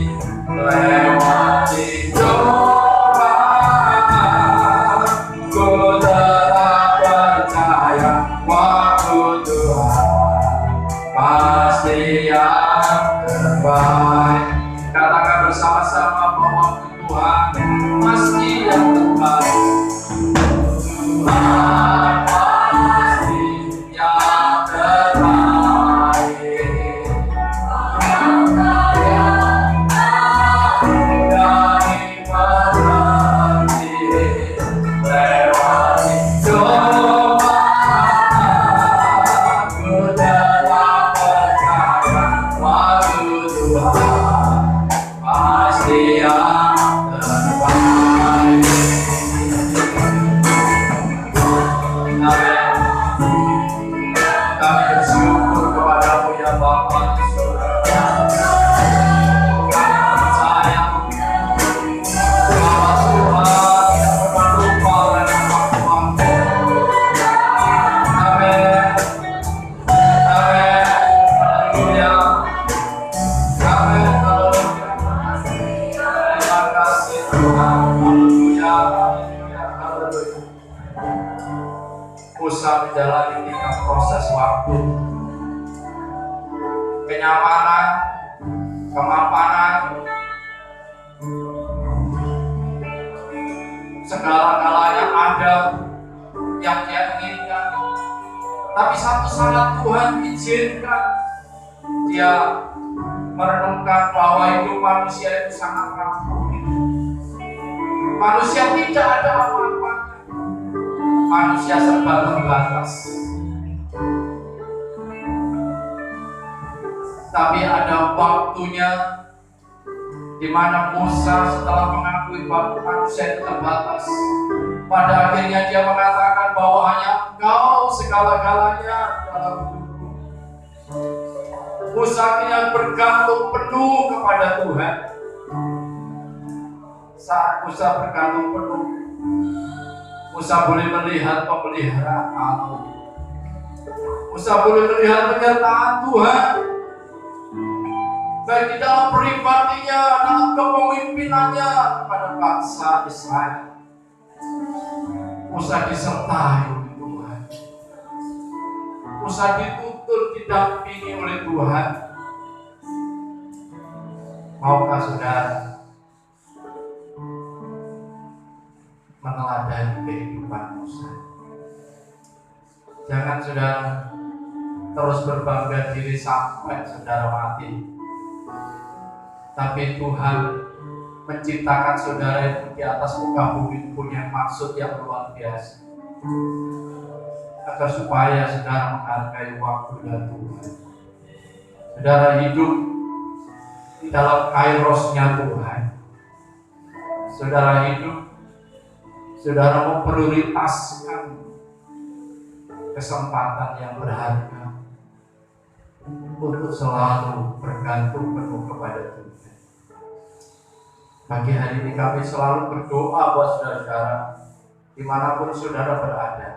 lewati cobaan ku tetap percaya. Waktu Tuhan pasti yang terbaik. Katakan bersama-sama bahwa Tuhan pasti yang terbaik. Tuhan pasti yang terbaik. Dari mengerti, lewati cobaan ku tetap percaya. Waktu Tuhan pasti yang terbaik. Amin. Kami bersyukur kepada-Mu ya Bapa di surga. Kami percaya bahwa Tuhan tidak pernah lupa dengan waktu-waktu. Amin. Amin. Haleluya. Amin. Haleluya. Terima kasih Tuhan. Haleluya. Haleluya. Haleluya. Usah menjalani tingkat proses waktu, kenyamanan, kemapanan, segala-galanya ada yang Dia inginkan. Tapi satu saat Tuhan izinkan Dia merenungkan bahwa hidup manusia itu sangat rapuh. Manusia tidak ada apa-apa. Manusia serba terbatas. Tapi ada waktunya di mana Musa setelah mengakui bahwa manusia itu terbatas, pada akhirnya dia mengatakan bahwa hanya Engkau segala-galanya dalam hidupku. Musa akhirnya bergantung penuh kepada Tuhan. Saat Musa bergantung penuh, Musa boleh melihat pemeliharaan Allah. Musa boleh melihat penyertaan Tuhan, baik di dalam pribadinya, dalam kepemimpinannya kepada bangsa Israel. Musa disertai oleh Tuhan. Musa dituntun, didampingi oleh Tuhan. Maukah saudara meneladani kehidupan Musa? Jangan saudara terus berbangga diri sampai saudara mati, tapi Tuhan menciptakan saudara itu di atas muka bumi punya maksud yang luar biasa, agar supaya saudara menghargai waktu dan Tuhan. Saudara hidup di dalam kairosnya Tuhan. Saudara hidup, saudara memprioritaskan kesempatan yang berharga untuk selalu bergantung penuh kepada Tuhan. Pagi hari ini kami selalu berdoa buat saudara-saudara dimanapun saudara berada.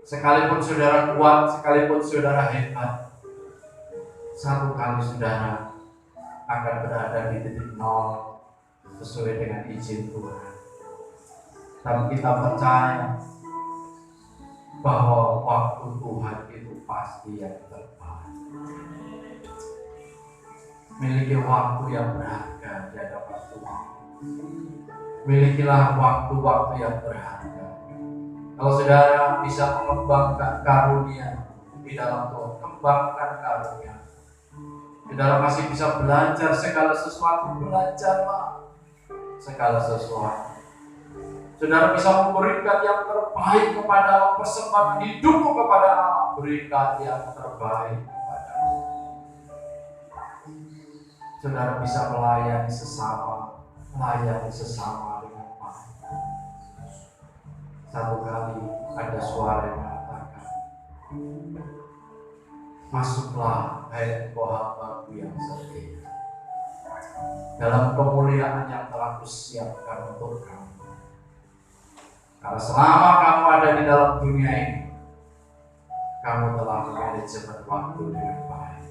Sekalipun saudara kuat, sekalipun saudara hebat, satu kali saudara akan berada di titik nol sesuai dengan izin Tuhan. Tapi kita percaya bahwa waktu Tuhan itu pasti yang terbaik. Miliki waktu yang berharga di hadapan Tuhan. Milikilah waktu-waktu yang berharga. Kalau saudara bisa mengembangkan karunia di dalam Tuhan, kembangkan karunia. Saudara masih bisa belajar segala sesuatu, belajarlah segala sesuatu. Saudara bisa memberikan yang terbaik kepada Allah, persembahkan hidupmu kepada Allah, berikan yang terbaik kepada Allah. Saudara bisa melayani sesama dengan baik. Satu kali ada suara yang mengatakan, masuklah hai engkau hamba-Ku yang setia dalam kemuliaan yang telah Kusiapkan untuk kamu. Karena selama kamu ada di dalam dunia ini, kamu telah memanajemen waktu dengan baik.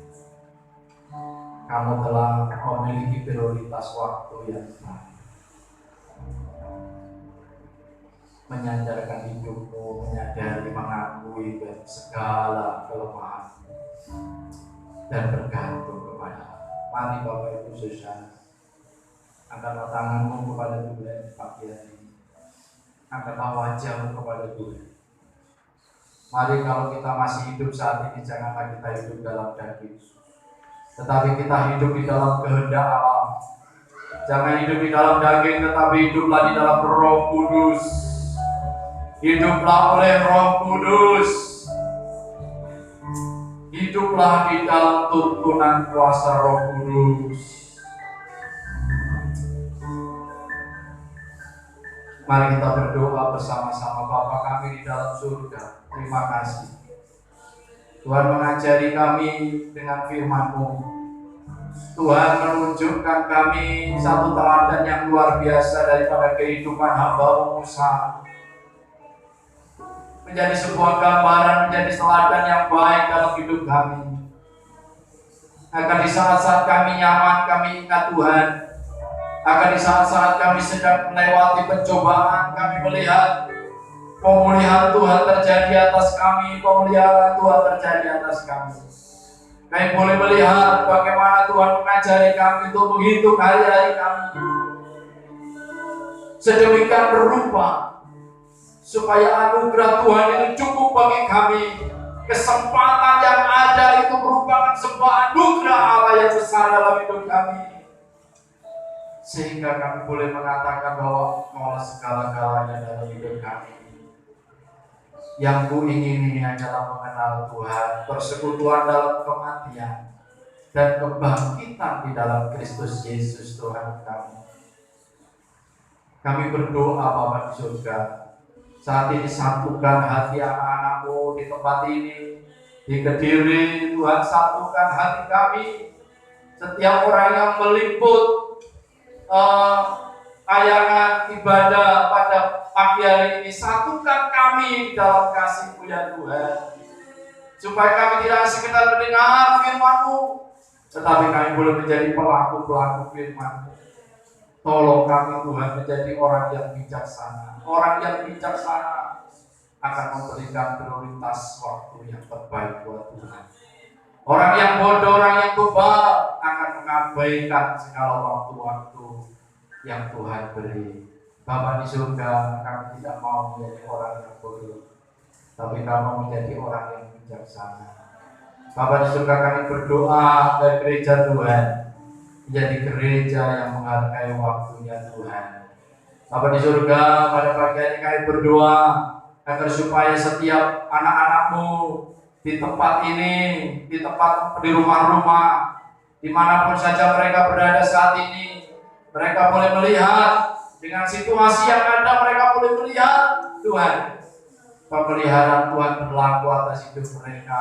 Kamu telah memiliki prioritas waktu yang baik. Menyandarkan hidupmu, menyadari, mengakui segala kelemahan dan bergantung kepada Allah. Mari Bapak Ibu Saudara, angkatlah tanganmu kepada Tuhan pagi hari ini. Angkatlah wajahmu kepada Tuhan. Mari kalau kita masih hidup saat ini, janganlah kita hidup dalam daging, tetapi kita hidup di dalam kehendak Allah. Jangan hidup di dalam daging, tetapi hiduplah di dalam Roh Kudus. Hiduplah oleh Roh Kudus. Hiduplah di dalam tuntunan kuasa Roh Kudus. Mari kita berdoa bersama-sama. Bapa kami di dalam surga, terima kasih Tuhan mengajari kami dengan firman-Mu. Tuhan menunjukkan kami satu teladan yang luar biasa daripada kehidupan hamba-Mu Musa, menjadi sebuah gambaran, menjadi teladan yang baik dalam hidup kami. Agar di saat-saat kami nyaman, kami ingat Tuhan. Agar di saat-saat kami sedang melewati pencobaan, kami melihat pemulihan Tuhan terjadi atas kami, pemulihan Tuhan terjadi atas kami. Kami boleh melihat bagaimana Tuhan mengajari kami untuk menghitung hari-hari kami sedemikian berupa, supaya anugerah Tuhan itu cukup bagi kami. Kesempatan yang ada itu merupakan sebuah anugerah Allah yang besar dalam hidup kami, sehingga kami boleh mengatakan bahwa Engkau segala-galanya dalam hidup kami. Yang ku ingin ini adalah mengenal Tuhan, persekutuan dalam kematian, dan kebangkitan di dalam Kristus Yesus Tuhan kami. Kami berdoa Bapa di surga, saat ini satukan hati anak-anak-Mu di tempat ini, di Kediri. Tuhan, satukan hati kami, setiap orang yang meliput tayangan ibadah pada pagi hari ini, satukan kami dalam kasih-Mu ya Tuhan. supaya kami tidak sekedar mendengar firman-Mu, tetapi kami boleh menjadi pelaku-pelaku firman-Mu. Tolong kami Tuhan menjadi orang yang bijaksana. Orang yang bijaksana akan memberikan prioritas waktu yang terbaik buat Tuhan. Orang yang bodoh, orang yang bebal akan mengabaikan segala waktu-waktu yang Tuhan beri. Bapa di surga, kami tidak mau menjadi orang yang bodoh, tapi kami mau menjadi orang yang bijaksana. Bapa di surga, kami berdoa dari gereja Tuhan menjadi gereja yang menghargai waktunya Tuhan. Bapa di surga, pada pagi hari kami berdoa agar supaya setiap anak-anak-Mu di tempat ini, di rumah-rumah, dimanapun saja mereka berada saat ini, mereka boleh melihat dengan situasi yang ada, mereka boleh melihat Tuhan, pemeliharaan Tuhan berlaku atas hidup mereka,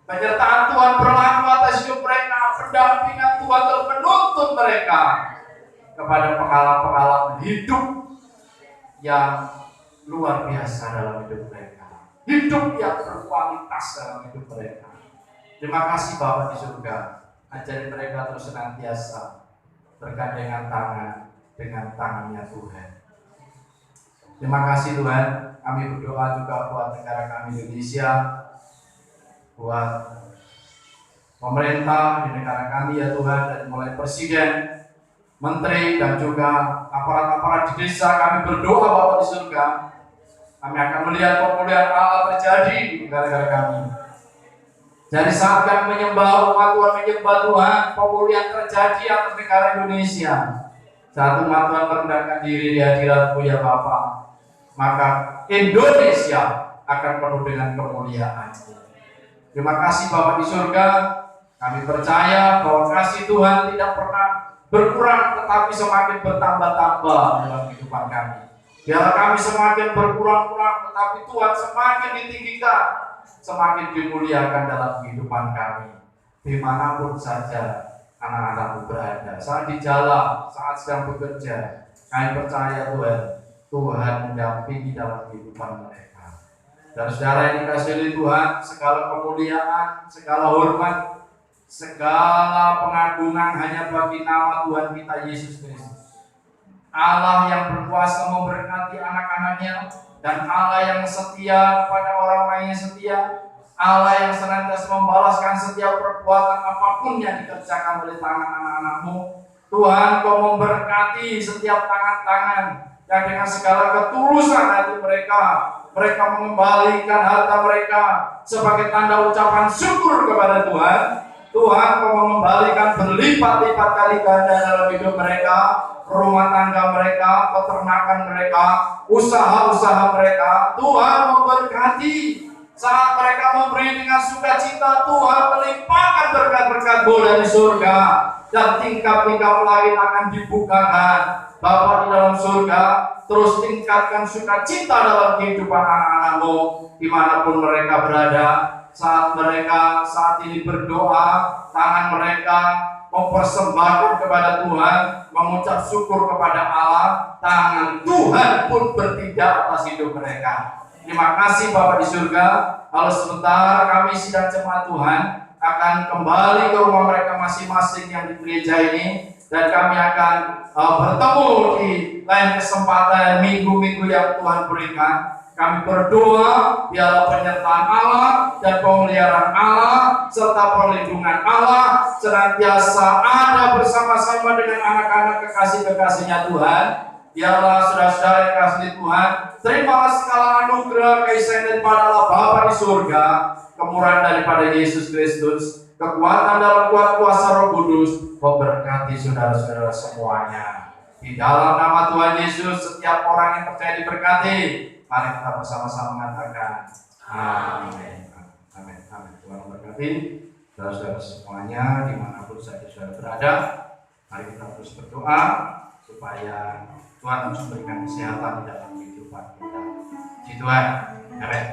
penyertaan Tuhan berlaku atas hidup mereka, pendampingan Tuhan terus menuntun mereka kepada pengalaman-pengalaman hidup yang luar biasa dalam hidup mereka, hidup yang berkualitas dalam hidup mereka. Terima kasih Bapa di surga, ajari mereka terus senantiasa bergandengan tangan dengan tangannya Tuhan. Terima kasih Tuhan, kami berdoa juga buat negara kami Indonesia, buat pemerintah di negara kami ya Tuhan, dari mulai presiden, menteri dan juga aparat-aparat di desa. Kami berdoa Bapa di surga, kami akan melihat pemulihan Allah terjadi di negara kami. Dari saat kami menyembah umat Tuhan, menyembah Tuhan, pemulihan terjadi atas negara Indonesia. Saat umat Tuhan merendahkan diri di hadirat-Mu ya Bapa, maka Indonesia akan penuh dengan kemuliaan. Terima kasih Bapa di surga, kami percaya bahwa kasih Tuhan tidak pernah berkurang, tetapi semakin bertambah-tambah dalam kehidupan kami. Biarlah kami semakin berkurang-kurang, tetapi Tuhan semakin ditinggikan, semakin dimuliakan dalam kehidupan kami. Dimanapun saja anak-anakmu berada, saat di jalan, saat sedang bekerja, kami percaya Tuhan mendampingi dalam kehidupan mereka. Dan saudara yang dikasihi oleh Tuhan, segala kemuliaan, segala hormat, segala pengagungan hanya bagi nama Tuhan kita Yesus Kristus. Allah yang berkuasa memberkati anak-anaknya, dan Allah yang setia pada orang-orang yang setia, Allah yang senantiasa membalaskan setiap perbuatan apapun yang dikerjakan oleh tangan anak-anakmu. Tuhan, Kau memberkati setiap tangan-tangan yang dengan segala ketulusan hati mereka mengembalikan harta mereka sebagai tanda ucapan syukur kepada Tuhan. Tuhan, Kau mengembalikan berlipat-lipat kali ganda dalam hidup mereka, rumah tangga mereka, peternakan mereka, usaha-usaha mereka. Tuhan memberkati. Saat mereka memberi dengan sukacita, Tuhan melimpahkan berkat-berkat-Mu dari surga, dan tingkap-tingkap lain akan dibukakan. Bapa di dalam surga, terus tingkatkan sukacita dalam kehidupan anak-anak-Mu dimanapun mereka berada. Saat mereka saat ini berdoa, tangan mereka mempersembahkan kepada Tuhan, mengucap syukur kepada Allah, tangan Tuhan pun bertindak atas hidup mereka. Terima kasih Bapa di surga. Kalau sebentar kami sidang jemaat Tuhan akan kembali ke rumah mereka masing-masing yang di gereja ini, dan kami akan bertemu di lain kesempatan minggu-minggu yang Tuhan berikan. Kami berdoa biarlah penyertaan Allah dan pemeliharaan Allah serta perlindungan Allah senantiasa ada bersama-sama dengan anak-anak kekasih-kekasihnya Tuhan. Biarlah saudara-saudara yang kasih Tuhan, terimalah segala anugerah kasih daripada Allah Bapa di surga, kemurahan daripada Yesus Kristus, kekuatan dalam kuasa Roh Kudus, memberkati saudara-saudara semuanya. Di dalam nama Tuhan Yesus, setiap orang yang percaya diberkati. Mari kita bersama-sama mengatakan amin. Amin. Amin. Tuhan memberkati saudara-saudara semuanya dimanapun saja saudara berada. Mari kita terus berdoa supaya Tuhan memberikan kesehatan di dalam kehidupan kita. Puji Tuhan. Amin.